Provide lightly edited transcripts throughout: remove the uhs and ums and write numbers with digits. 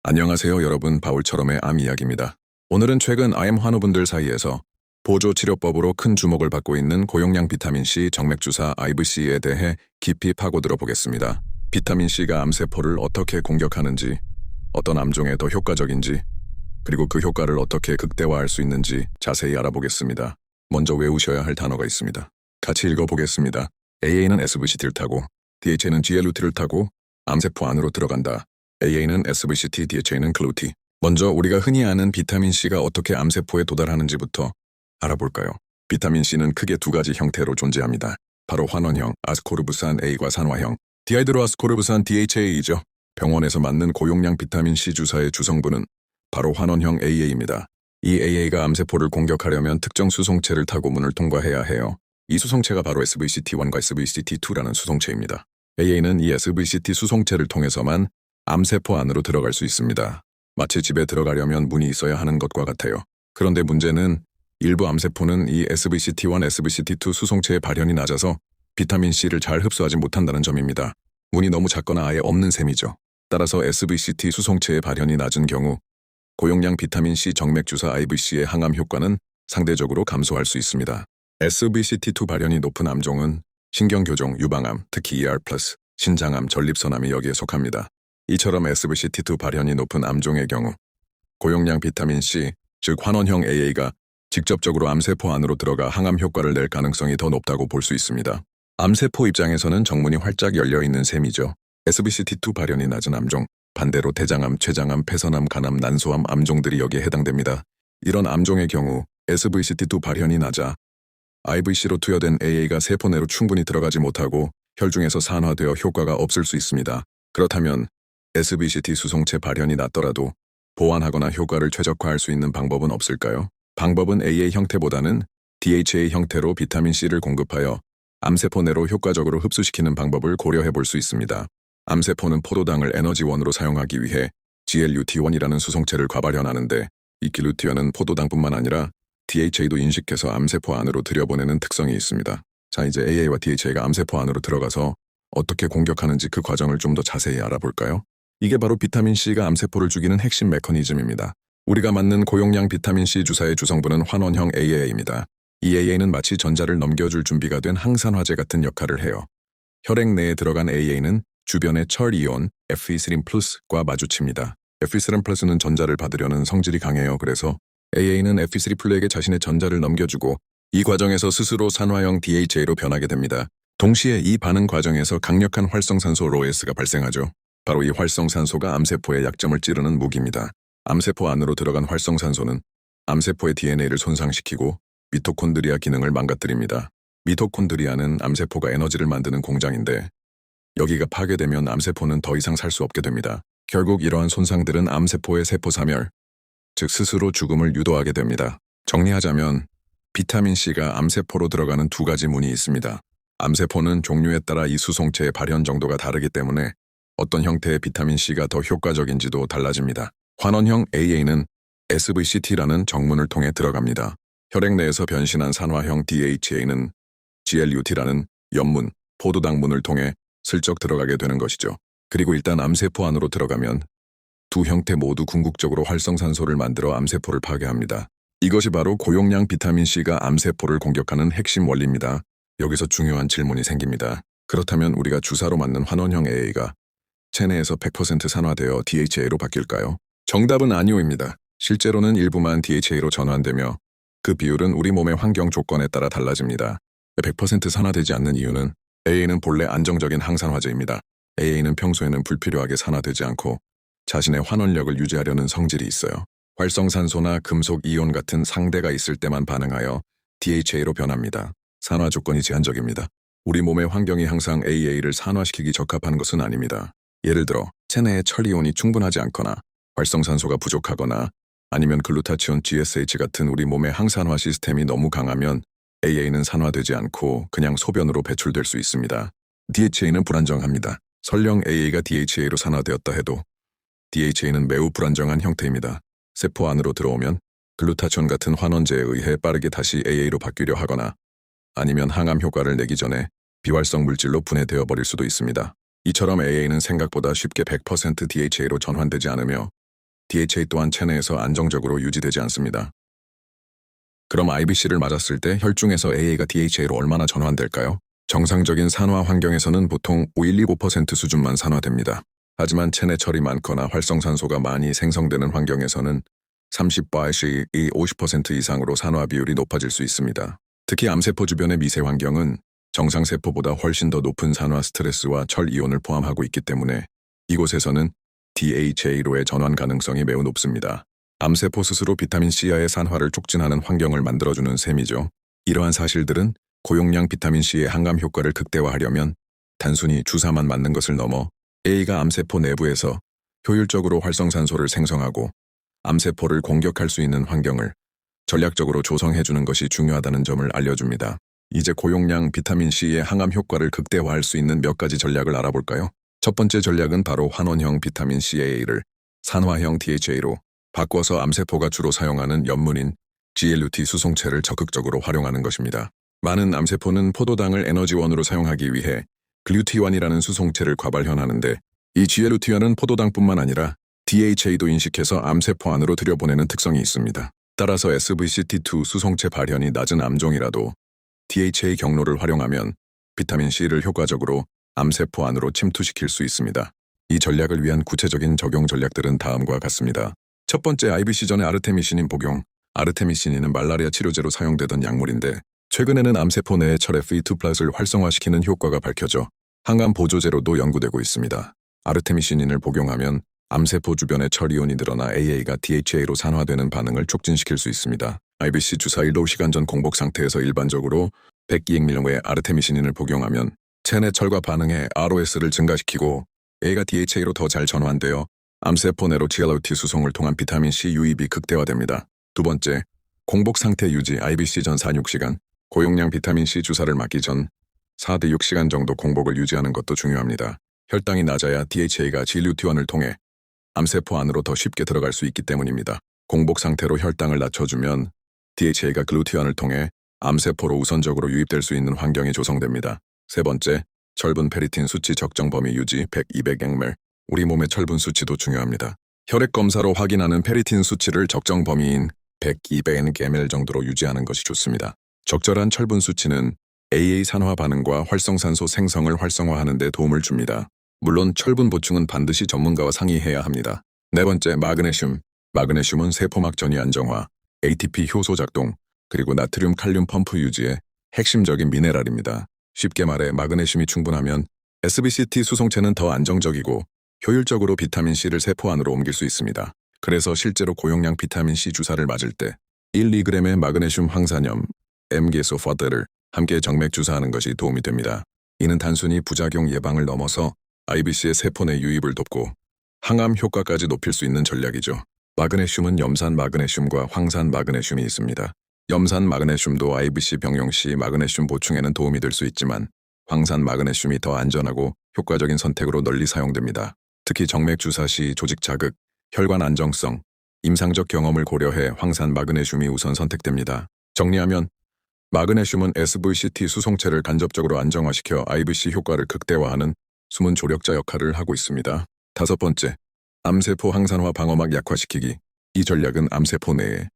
안녕하세요 여러분, 바울처럼의 암 이야기입니다. 오늘은 최근 암 환우분들 사이에서 보조치료법으로 큰 주목을 받고 있는 고용량 비타민C 정맥주사 IVC에 대해 깊이 파고들어 보겠습니다. 비타민C가 암세포를 어떻게 공격하는지, 어떤 암종에 더 효과적인지, 그리고 그 효과를 어떻게 극대화할 수 있는지 자세히 알아보겠습니다. 먼저 외우셔야 할 단어가 있습니다. 같이 읽어보겠습니다. AA는 SVCT를 타고, DHA는 GLUT를 타고 암세포 안으로 들어간다. AA는 SVCT, DHA는 글루티. 먼저 우리가 흔히 아는 비타민C가 어떻게 암세포에 도달하는지부터 알아볼까요? 비타민C는 크게 두 가지 형태로 존재합니다. 바로 환원형, 아스코르브산 A과 산화형, 디하이드로아스코르브산 DHA이죠. 병원에서 맞는 고용량 비타민C 주사의 주성분은 바로 환원형 AA입니다. 이 AA가 암세포를 공격하려면 특정 수송체를 타고 문을 통과해야 해요. 이 수송체가 바로 SVCT1과 SVCT2라는 수송체입니다. AA는 이 SVCT 수송체를 통해서만 암세포 안으로 들어갈 수 있습니다. 마치 집에 들어가려면 문이 있어야 하는 것과 같아요. 그런데 문제는 일부 암세포는 이 SVCT1, SVCT2 수송체의 발현이 낮아서 비타민C를 잘 흡수하지 못한다는 점입니다. 문이 너무 작거나 아예 없는 셈이죠. 따라서 SVCT 수송체의 발현이 낮은 경우 고용량 비타민C 정맥주사 IVC의 항암 효과는 상대적으로 감소할 수 있습니다. SVCT2 발현이 높은 암종은 신경교종, 유방암, 특히 ER+, 신장암, 전립선암이 여기에 속합니다. 이처럼 SVCT2 발현이 높은 암종의 경우 고용량 비타민C, 즉 환원형 AA가 직접적으로 암세포 안으로 들어가 항암 효과를 낼 가능성이 더 높다고 볼 수 있습니다. 암세포 입장에서는 정문이 활짝 열려 있는 셈이죠. SVCT2 발현이 낮은 암종, 반대로 대장암, 췌장암, 폐선암, 간암, 난소암 암종들이 여기에 해당됩니다. 이런 암종의 경우 SVCT2 발현이 낮아 IVC로 투여된 AA가 세포 내로 충분히 들어가지 못하고 혈중에서 산화되어 효과가 없을 수 있습니다. 그렇다면 SVCT 수송체 발현이 낮더라도 보완하거나 효과를 최적화할 수 있는 방법은 없을까요? 방법은 AA 형태보다는 DHA 형태로 비타민C를 공급하여 암세포 내로 효과적으로 흡수시키는 방법을 고려해 볼 수 있습니다. 암세포는 포도당을 에너지원으로 사용하기 위해 GLUT1이라는 수송체를 과발현하는데 이 글루티온은 포도당뿐만 아니라 DHA도 인식해서 암세포 안으로 들여보내는 특성이 있습니다. 자, 이제 AA와 DHA가 암세포 안으로 들어가서 어떻게 공격하는지 그 과정을 좀 더 자세히 알아볼까요? 이게 바로 비타민C가 암세포를 죽이는 핵심 메커니즘입니다. 우리가 맞는 고용량 비타민C 주사의 주성분은 환원형 AA입니다. 이 AA는 마치 전자를 넘겨줄 준비가 된 항산화제 같은 역할을 해요. 혈액 내에 들어간 AA는 주변의 철이온 Fe3+과 마주칩니다. Fe3+는 전자를 받으려는 성질이 강해요. 그래서 AA는 Fe3+에게 자신의 전자를 넘겨주고 이 과정에서 스스로 산화형 DHA로 변하게 됩니다. 동시에 이 반응 과정에서 강력한 활성산소 ROS가 발생하죠. 바로 이 활성산소가 암세포의 약점을 찌르는 무기입니다. 암세포 안으로 들어간 활성산소는 암세포의 DNA를 손상시키고 미토콘드리아 기능을 망가뜨립니다. 미토콘드리아는 암세포가 에너지를 만드는 공장인데 여기가 파괴되면 암세포는 더 이상 살 수 없게 됩니다. 결국 이러한 손상들은 암세포의 세포사멸, 즉 스스로 죽음을 유도하게 됩니다. 정리하자면 비타민C가 암세포로 들어가는 두 가지 문이 있습니다. 암세포는 종류에 따라 이 수송체의 발현 정도가 다르기 때문에 어떤 형태의 비타민C가 더 효과적인지도 달라집니다. 환원형 AA는 SVCT라는 정문을 통해 들어갑니다. 혈액 내에서 변신한 산화형 DHA는 GLUT라는 옆문, 포도당문을 통해 슬쩍 들어가게 되는 것이죠. 그리고 일단 암세포 안으로 들어가면 두 형태 모두 궁극적으로 활성산소를 만들어 암세포를 파괴합니다. 이것이 바로 고용량 비타민C가 암세포를 공격하는 핵심 원리입니다. 여기서 중요한 질문이 생깁니다. 그렇다면 우리가 주사로 맞는 환원형 AA가 체내에서 100% 산화되어 DHA로 바뀔까요? 정답은 아니오입니다. 실제로는 일부만 DHA로 전환되며 그 비율은 우리 몸의 환경 조건에 따라 달라집니다. 100% 산화되지 않는 이유는 AA는 본래 안정적인 항산화제입니다. AA는 평소에는 불필요하게 산화되지 않고 자신의 환원력을 유지하려는 성질이 있어요. 활성산소나 금속 이온 같은 상대가 있을 때만 반응하여 DHA로 변합니다. 산화 조건이 제한적입니다. 우리 몸의 환경이 항상 AA를 산화시키기 적합한 것은 아닙니다. 예를 들어 체내에 철이온이 충분하지 않거나 활성산소가 부족하거나 아니면 글루타치온 GSH 같은 우리 몸의 항산화 시스템이 너무 강하면 AA는 산화되지 않고 그냥 소변으로 배출될 수 있습니다. DHA는 불안정합니다. 설령 AA가 DHA로 산화되었다 해도 DHA는 매우 불안정한 형태입니다. 세포 안으로 들어오면 글루타치온 같은 환원제에 의해 빠르게 다시 AA로 바뀌려 하거나 아니면 항암 효과를 내기 전에 비활성 물질로 분해되어 버릴 수도 있습니다. 이처럼 AA는 생각보다 쉽게 100% DHA로 전환되지 않으며 DHA 또한 체내에서 안정적으로 유지되지 않습니다. 그럼 IBC를 맞았을 때 혈중에서 AA가 DHA로 얼마나 전환될까요? 정상적인 산화 환경에서는 보통 5.125% 수준만 산화됩니다. 하지만 체내 철이 많거나 활성산소가 많이 생성되는 환경에서는 30바이시 50% 이상으로 산화 비율이 높아질 수 있습니다. 특히 암세포 주변의 미세 환경은 정상세포보다 훨씬 더 높은 산화 스트레스와 철 이온을 포함하고 있기 때문에 이곳에서는 DHA로의 전환 가능성이 매우 높습니다. 암세포 스스로 비타민C와의 산화를 촉진하는 환경을 만들어주는 셈이죠. 이러한 사실들은 고용량 비타민C의 항암 효과를 극대화하려면 단순히 주사만 맞는 것을 넘어 A가 암세포 내부에서 효율적으로 활성산소를 생성하고 암세포를 공격할 수 있는 환경을 전략적으로 조성해주는 것이 중요하다는 점을 알려줍니다. 이제 고용량 비타민C의 항암 효과를 극대화할 수 있는 몇 가지 전략을 알아볼까요? 첫 번째 전략은 바로 환원형 비타민CA를 산화형 DHA로 바꿔서 암세포가 주로 사용하는 염문인 GLUT 수송체를 적극적으로 활용하는 것입니다. 많은 암세포는 포도당을 에너지원으로 사용하기 위해 글루티원이라는 수송체를 과발현하는데 이 GLUT원은 포도당뿐만 아니라 DHA도 인식해서 암세포 안으로 들여보내는 특성이 있습니다. 따라서 SVCT2 수송체 발현이 낮은 암종이라도 DHA 경로를 활용하면 비타민C를 효과적으로 암세포 안으로 침투시킬 수 있습니다. 이 전략을 위한 구체적인 적용 전략들은 다음과 같습니다. 첫 번째, IBC 전에 아르테미시닌 복용. 아르테미시닌은 말라리아 치료제로 사용되던 약물인데 최근에는 암세포 내의 철의 F2+을 활성화시키는 효과가 밝혀져 항암 보조제로도 연구되고 있습니다. 아르테미시닌을 복용하면 암세포 주변의 철이온이 늘어나 AA가 DHA로 산화되는 반응을 촉진시킬 수 있습니다. IBC 주사 1도 시간 전 공복 상태에서 일반적으로 100기행밀령의 아르테미시닌을 복용하면 체내 철과 반응해 ROS를 증가시키고 A가 DHA로 더 잘 전환되어 암세포 내로 GLUT 수송을 통한 비타민C 유입이 극대화됩니다. 두 번째, 공복 상태 유지 IBC 전 4-6시간. 고용량 비타민C 주사를 맞기 전 4-6시간 정도 공복을 유지하는 것도 중요합니다. 혈당이 낮아야 DHA가 GLUT1을 통해 암세포 안으로 더 쉽게 들어갈 수 있기 때문입니다. 공복 상태로 혈당을 낮춰주면 DHA가 글루티온을 통해 암세포로 우선적으로 유입될 수 있는 환경이 조성됩니다. 세 번째, 철분 페리틴 수치 적정 범위 유지 100-200ml. 우리 몸의 철분 수치도 중요합니다. 혈액 검사로 확인하는 페리틴 수치를 적정 범위인 100-200ml 정도로 유지하는 것이 좋습니다. 적절한 철분 수치는 AA 산화 반응과 활성산소 생성을 활성화하는 데 도움을 줍니다. 물론 철분 보충은 반드시 전문가와 상의해야 합니다. 네 번째, 마그네슘. 마그네슘은 세포막 전이 안정화, ATP 효소 작동, 그리고 나트륨 칼륨 펌프 유지에 핵심적인 미네랄입니다. 쉽게 말해 마그네슘이 충분하면 SBCT 수송체는 더 안정적이고 효율적으로 비타민C를 세포 안으로 옮길 수 있습니다. 그래서 실제로 고용량 비타민C 주사를 맞을 때 1-2g의 마그네슘 황산염, M개소파드를 함께 정맥 주사하는 것이 도움이 됩니다. 이는 단순히 부작용 예방을 넘어서 IBC의 세포 내 유입을 돕고 항암 효과까지 높일 수 있는 전략이죠. 마그네슘은 염산 마그네슘과 황산 마그네슘이 있습니다. 염산 마그네슘도 IBC 병용 시 마그네슘 보충에는 도움이 될 수 있지만 황산 마그네슘이 더 안전하고 효과적인 선택으로 널리 사용됩니다. 특히 정맥 주사 시 조직 자극, 혈관 안정성, 임상적 경험을 고려해 황산 마그네슘이 우선 선택됩니다. 정리하면 마그네슘은 SVCT 수송체를 간접적으로 안정화시켜 IBC 효과를 극대화하는 숨은 조력자 역할을 하고 있습니다. 다섯 번째, 암세포 항산화 방어막 약화시키기. 이 전략은 암세포 내에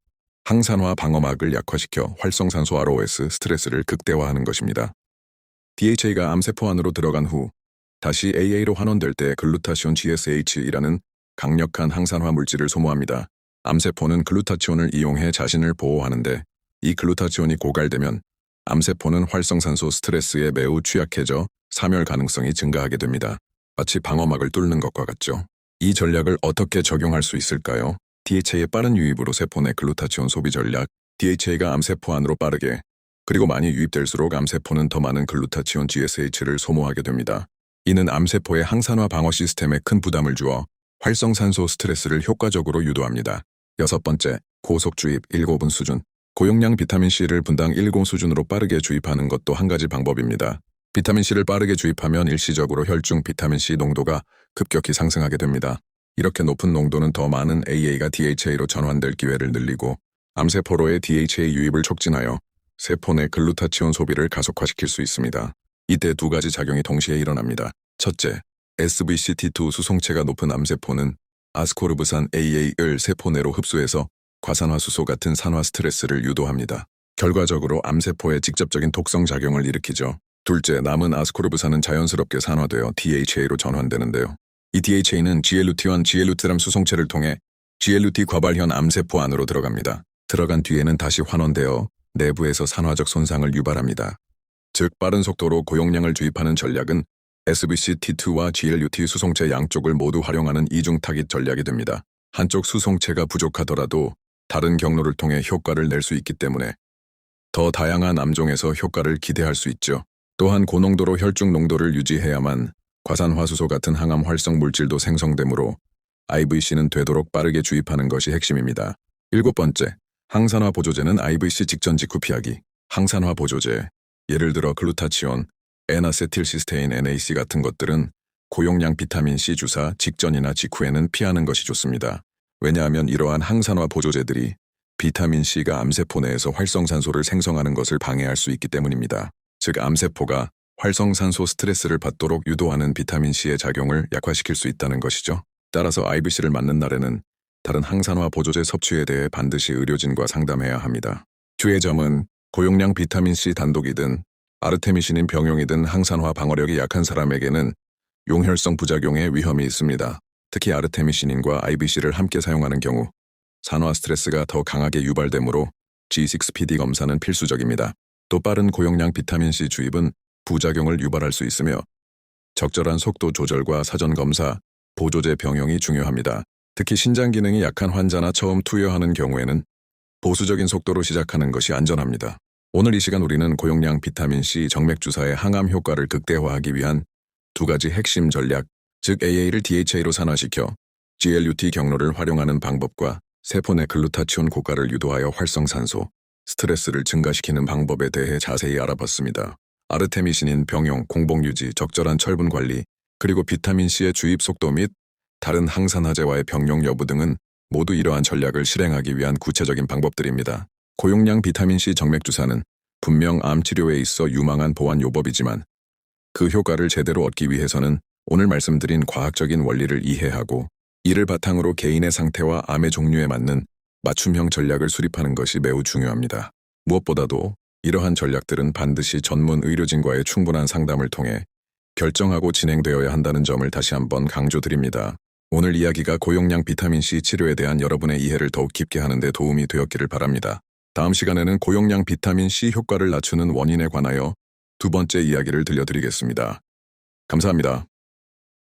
항산화 방어막을 약화시켜 활성산소 ROS 스트레스를 극대화하는 것입니다. DHA가 암세포 안으로 들어간 후 다시 AA로 환원될 때 글루타치온 GSH이라는 강력한 항산화 물질을 소모합니다. 암세포는 글루타치온을 이용해 자신을 보호하는데 이 글루타치온이 고갈되면 암세포는 활성산소 스트레스에 매우 취약해져 사멸 가능성이 증가하게 됩니다. 마치 방어막을 뚫는 것과 같죠. 이 전략을 어떻게 적용할 수 있을까요? DHA의 빠른 유입으로 세포 내 글루타치온 소비 전략. DHA가 암세포 안으로 빠르게 그리고 많이 유입될수록 암세포는 더 많은 글루타치온 GSH를 소모하게 됩니다. 이는 암세포의 항산화 방어 시스템에 큰 부담을 주어 활성산소 스트레스를 효과적으로 유도합니다. 여섯 번째, 고속 주입 1-5분 수준. 고용량 비타민C를 분당 1공 수준으로 빠르게 주입하는 것도 한 가지 방법입니다. 비타민C를 빠르게 주입하면 일시적으로 혈중 비타민C 농도가 급격히 상승하게 됩니다. 이렇게 높은 농도는 더 많은 AA가 DHA로 전환될 기회를 늘리고 암세포로의 DHA 유입을 촉진하여 세포 내 글루타치온 소비를 가속화시킬 수 있습니다. 이때 두 가지 작용이 동시에 일어납니다. 첫째, SVCT2 수송체가 높은 암세포는 아스코르브산 AA를 세포 내로 흡수해서 과산화수소 같은 산화 스트레스를 유도합니다. 결과적으로 암세포에 직접적인 독성 작용을 일으키죠. 둘째, 남은 아스코르브산은 자연스럽게 산화되어 DHA로 전환되는데요. 이 DHA는 GLUT1, GLUT3 수송체를 통해 GLUT 과발현 암세포 안으로 들어갑니다. 들어간 뒤에는 다시 환원되어 내부에서 산화적 손상을 유발합니다. 즉, 빠른 속도로 고용량을 주입하는 전략은 SBCT2와 GLUT 수송체 양쪽을 모두 활용하는 이중 타깃 전략이 됩니다. 한쪽 수송체가 부족하더라도 다른 경로를 통해 효과를 낼 수 있기 때문에 더 다양한 암종에서 효과를 기대할 수 있죠. 또한 고농도로 혈중 농도를 유지해야만 과산화수소 같은 항암 활성 물질도 생성되므로 IVC는 되도록 빠르게 주입하는 것이 핵심입니다. 7번째, 항산화 보조제는 IVC 직전 직후 피하기. 항산화 보조제, 예를 들어 글루타치온, N아세틸시스테인 NAC 같은 것들은 고용량 비타민C 주사 직전이나 직후에는 피하는 것이 좋습니다. 왜냐하면 이러한 항산화 보조제들이 비타민C가 암세포 내에서 활성산소를 생성하는 것을 방해할 수 있기 때문입니다. 즉, 암세포가 활성산소 스트레스를 받도록 유도하는 비타민C의 작용을 약화시킬 수 있다는 것이죠. 따라서 IVC를 맞는 날에는 다른 항산화 보조제 섭취에 대해 반드시 의료진과 상담해야 합니다. 주의 점은 고용량 비타민C 단독이든 아르테미신인 병용이든 항산화 방어력이 약한 사람에게는 용혈성 부작용의 위험이 있습니다. 특히 아르테미신인과 IVC를 함께 사용하는 경우 산화 스트레스가 더 강하게 유발되므로 G6PD 검사는 필수적입니다. 또 빠른 고용량 비타민C 주입은 부작용을 유발할 수 있으며 적절한 속도 조절과 사전 검사, 보조제 병용이 중요합니다. 특히 신장 기능이 약한 환자나 처음 투여하는 경우에는 보수적인 속도로 시작하는 것이 안전합니다. 오늘 이 시간 우리는 고용량 비타민C 정맥주사의 항암 효과를 극대화하기 위한 두 가지 핵심 전략, 즉 AA를 DHA로 산화시켜 GLUT 경로를 활용하는 방법과 세포 내 글루타치온 고가를 유도하여 활성산소, 스트레스를 증가시키는 방법에 대해 자세히 알아봤습니다. 아르테미신인 병용, 공복유지, 적절한 철분 관리, 그리고 비타민C의 주입 속도 및 다른 항산화제와의 병용 여부 등은 모두 이러한 전략을 실행하기 위한 구체적인 방법들입니다. 고용량 비타민C 정맥주사는 분명 암 치료에 있어 유망한 보완 요법이지만 그 효과를 제대로 얻기 위해서는 오늘 말씀드린 과학적인 원리를 이해하고 이를 바탕으로 개인의 상태와 암의 종류에 맞는 맞춤형 전략을 수립하는 것이 매우 중요합니다. 무엇보다도 이러한 전략들은 반드시 전문 의료진과의 충분한 상담을 통해 결정하고 진행되어야 한다는 점을 다시 한번 강조드립니다. 오늘 이야기가 고용량 비타민C 치료에 대한 여러분의 이해를 더욱 깊게 하는 데 도움이 되었기를 바랍니다. 다음 시간에는 고용량 비타민C 효과를 낮추는 원인에 관하여 두 번째 이야기를 들려드리겠습니다. 감사합니다.